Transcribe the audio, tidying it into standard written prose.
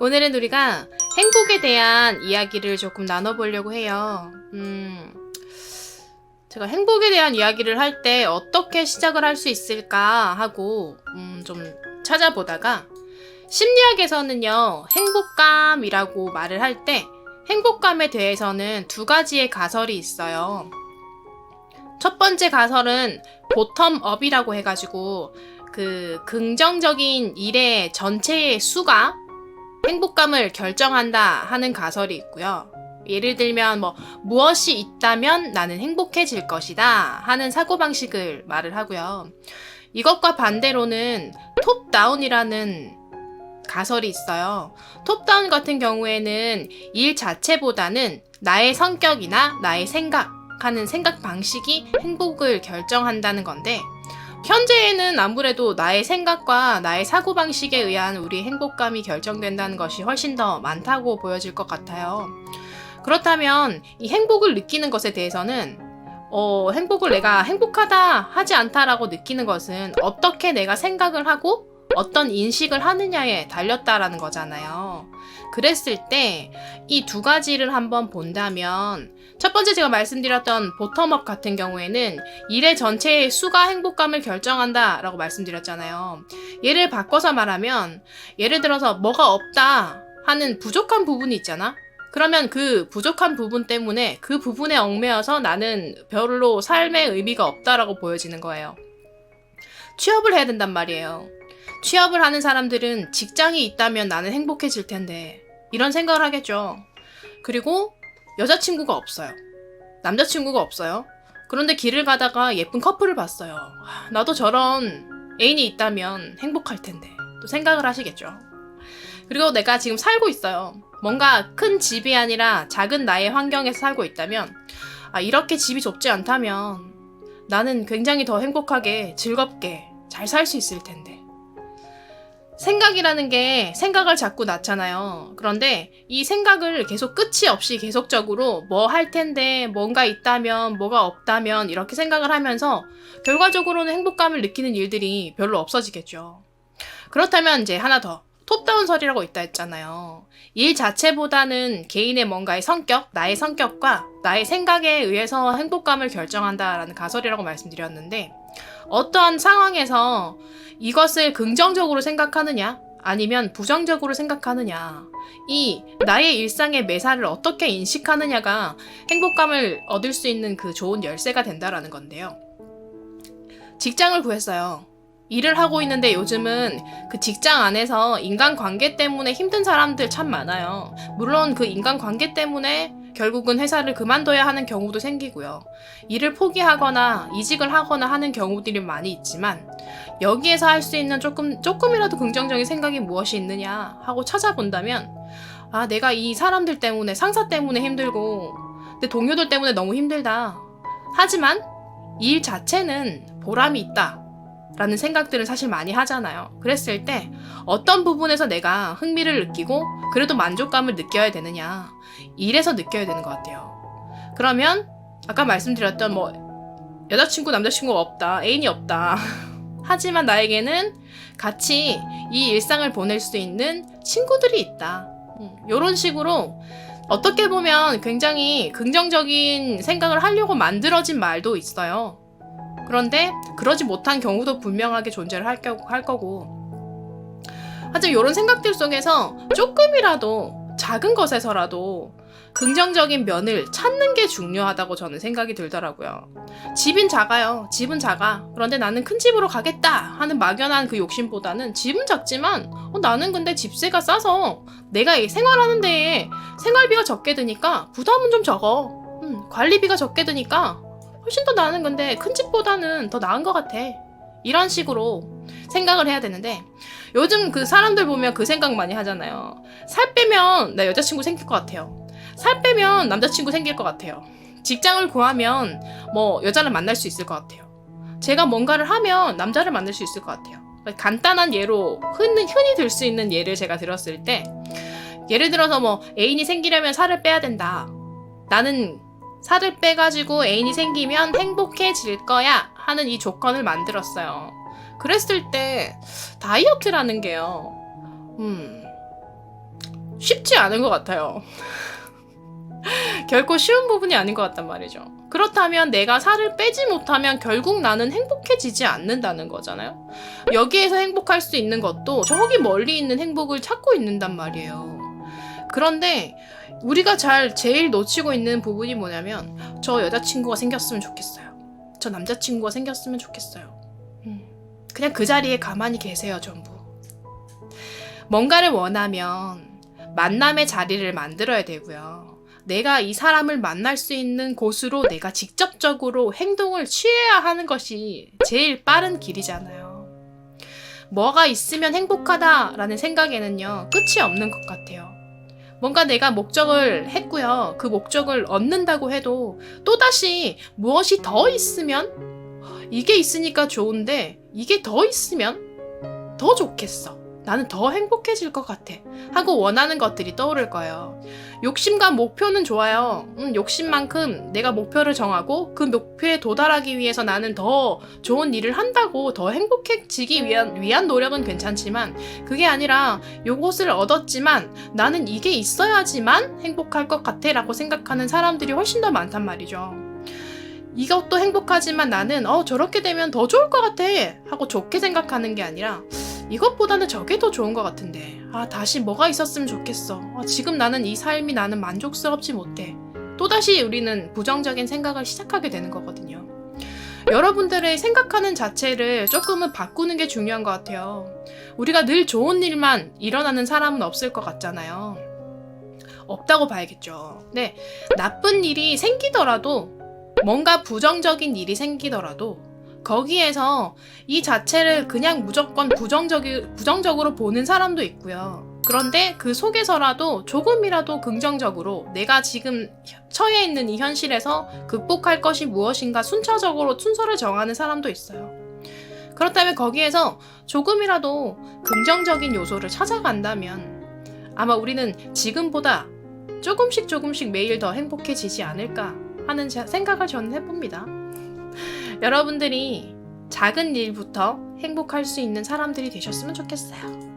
오늘은 우리가 행복에 대한 이야기를 조금 나눠보려고 해요. 제가 행복에 대한 이야기를 할 때 어떻게 시작을 할 수 있을까 하고 좀 찾아보다가 심리학에서는요, 행복감이라고 말을 할 때 행복감에 대해서는 두 가지의 가설이 있어요. 첫 번째 가설은 보텀업이라고 해가지고 그 긍정적인 일의 전체의 수가 행복감을 결정한다 하는 가설이 있고요. 예를 들면 무엇이 있다면 나는 행복해질 것이다 하는 사고방식을 말을 하고요. 이것과 반대로는 톱다운이라는 가설이 있어요. 톱다운 같은 경우에는 일 자체보다는 나의 성격이나 나의 생각하는 생각 방식이 행복을 결정한다는 건데, 현재에는 아무래도 나의 생각과 나의 사고방식에 의한 우리 행복감이 결정된다는 것이 훨씬 더 많다고 보여질 것 같아요. 그렇다면 이 행복을 느끼는 것에 대해서는 행복을 내가 행복하다 하지 않다라고 느끼는 것은 어떻게 내가 생각을 하고 어떤 인식을 하느냐에 달렸다라는 거잖아요. 그랬을 때 이 두 가지를 한번 본다면, 첫 번째 제가 말씀드렸던 보텀업 같은 경우에는 일의 전체의 수가 행복감을 결정한다 라고 말씀드렸잖아요. 얘를 바꿔서 말하면, 예를 들어서 뭐가 없다 하는 부족한 부분이 있잖아. 그러면 그 부족한 부분 때문에 그 부분에 얽매여서 나는 별로 삶의 의미가 없다라고 보여지는 거예요. 취업을 해야 된단 말이에요. 취업을 하는 사람들은 직장이 있다면 나는 행복해질 텐데 이런 생각을 하겠죠. 그리고 여자친구가 없어요. 남자친구가 없어요. 그런데 길을 가다가 예쁜 커플을 봤어요. 나도 저런 애인이 있다면 행복할 텐데 또 생각을 하시겠죠. 그리고 내가 지금 살고 있어요. 뭔가 큰 집이 아니라 작은 나의 환경에서 살고 있다면, 이렇게 집이 좁지 않다면 나는 굉장히 더 행복하게 즐겁게 잘 살 수 있을 텐데. 생각이라는 게 생각을 자꾸 낳잖아요. 그런데 이 생각을 계속 끝이 없이 계속적으로 뭐 할 텐데, 뭔가 있다면, 뭐가 없다면 이렇게 생각을 하면서 결과적으로는 행복감을 느끼는 일들이 별로 없어지겠죠. 그렇다면 이제 하나 더, 톱다운설이라고 있다 했잖아요. 일 자체보다는 개인의 뭔가의 성격, 나의 성격과 나의 생각에 의해서 행복감을 결정한다라는 가설이라고 말씀드렸는데, 어떠한 상황에서 이것을 긍정적으로 생각하느냐 아니면 부정적으로 생각하느냐, 이 나의 일상의 매사를 어떻게 인식하느냐가 행복감을 얻을 수 있는 그 좋은 열쇠가 된다라는 건데요. 직장을 구했어요. 일을 하고 있는데 요즘은 그 직장 안에서 인간관계 때문에 힘든 사람들 참 많아요. 물론 그 인간관계 때문에 결국은 회사를 그만둬야 하는 경우도 생기고요. 일을 포기하거나 이직을 하거나 하는 경우들이 많이 있지만, 여기에서 할 수 있는 조금이라도 긍정적인 생각이 무엇이 있느냐 하고 찾아본다면, 내가 이 사람들 때문에, 상사 때문에 힘들고 내 동료들 때문에 너무 힘들다. 하지만 일 자체는 보람이 있다 라는 생각들은 사실 많이 하잖아요. 그랬을 때 어떤 부분에서 내가 흥미를 느끼고 그래도 만족감을 느껴야 되느냐, 일에서 느껴야 되는 것 같아요. 그러면 아까 말씀드렸던 여자친구 남자친구가 없다, 애인이 없다 하지만 나에게는 같이 이 일상을 보낼 수 있는 친구들이 있다, 이런 식으로 어떻게 보면 굉장히 긍정적인 생각을 하려고 만들어진 말도 있어요. 그런데 그러지 못한 경우도 분명하게 존재를 할 거고, 하여튼 이런 생각들 속에서 조금이라도 작은 것에서라도 긍정적인 면을 찾는 게 중요하다고 저는 생각이 들더라고요. 집은 작아요. 집은 작아. 그런데 나는 큰 집으로 가겠다 하는 막연한 그 욕심보다는, 집은 작지만 나는 근데 집세가 싸서 내가 생활하는 데에 생활비가 적게 드니까 부담은 좀 적어. 관리비가 적게 드니까 훨씬 더 나는 근데 큰 집보다는 더 나은 것 같아. 이런 식으로 생각을 해야 되는데, 요즘 그 사람들 보면 그 생각 많이 하잖아요. 살 빼면 나 여자친구 생길 것 같아요. 살 빼면 남자친구 생길 것 같아요. 직장을 구하면 여자를 만날 수 있을 것 같아요. 제가 뭔가를 하면 남자를 만날 수 있을 것 같아요. 간단한 예로 흔히 들 수 있는 예를 제가 들었을 때, 예를 들어서 애인이 생기려면 살을 빼야 된다. 나는 살을 빼가지고 애인이 생기면 행복해질 거야 하는 이 조건을 만들었어요. 그랬을 때 다이어트라는 게요, 쉽지 않은 것 같아요. 결코 쉬운 부분이 아닌 것 같단 말이죠. 그렇다면 내가 살을 빼지 못하면 결국 나는 행복해지지 않는다는 거잖아요. 여기에서 행복할 수 있는 것도 저기 멀리 있는 행복을 찾고 있는단 말이에요. 그런데 우리가 제일 놓치고 있는 부분이 뭐냐면 저 여자친구가 생겼으면 좋겠어요. 저 남자친구가 생겼으면 좋겠어요. 그냥 그 자리에 가만히 계세요, 전부. 뭔가를 원하면 만남의 자리를 만들어야 되고요. 내가 이 사람을 만날 수 있는 곳으로 내가 직접적으로 행동을 취해야 하는 것이 제일 빠른 길이잖아요. 뭐가 있으면 행복하다라는 생각에는요, 끝이 없는 것 같아요. 뭔가 내가 목적을 했고요. 그 목적을 얻는다고 해도 또다시 무엇이 더 있으면 이게 있으니까 좋은데 이게 더 있으면 더 좋겠어. 나는 더 행복해질 것 같아. 하고 원하는 것들이 떠오를 거예요. 욕심과 목표는 좋아요. 욕심만큼 내가 목표를 정하고 그 목표에 도달하기 위해서 나는 더 좋은 일을 한다고 더 행복해지기 위한 노력은 괜찮지만 그게 아니라 요것을 얻었지만 나는 이게 있어야지만 행복할 것 같아 라고 생각하는 사람들이 훨씬 더 많단 말이죠. 이것도 행복하지만 나는 저렇게 되면 더 좋을 것 같아 하고 좋게 생각하는 게 아니라 이것보다는 저게 더 좋은 것 같은데 다시 뭐가 있었으면 좋겠어. 지금 나는 이 삶이 나는 만족스럽지 못해. 또다시 우리는 부정적인 생각을 시작하게 되는 거거든요. 여러분들의 생각하는 자체를 조금은 바꾸는 게 중요한 것 같아요. 우리가 늘 좋은 일만 일어나는 사람은 없을 것 같잖아요. 없다고 봐야겠죠. 네, 나쁜 일이 생기더라도 뭔가 부정적인 일이 생기더라도 거기에서 이 자체를 그냥 무조건 부정적으로 보는 사람도 있고요. 그런데 그 속에서라도 조금이라도 긍정적으로 내가 지금 처해 있는 이 현실에서 극복할 것이 무엇인가 순서를 정하는 사람도 있어요. 그렇다면 거기에서 조금이라도 긍정적인 요소를 찾아간다면 아마 우리는 지금보다 조금씩 매일 더 행복해지지 않을까 하는 생각을 저는 해봅니다. 여러분들이 작은 일부터 행복할 수 있는 사람들이 되셨으면 좋겠어요.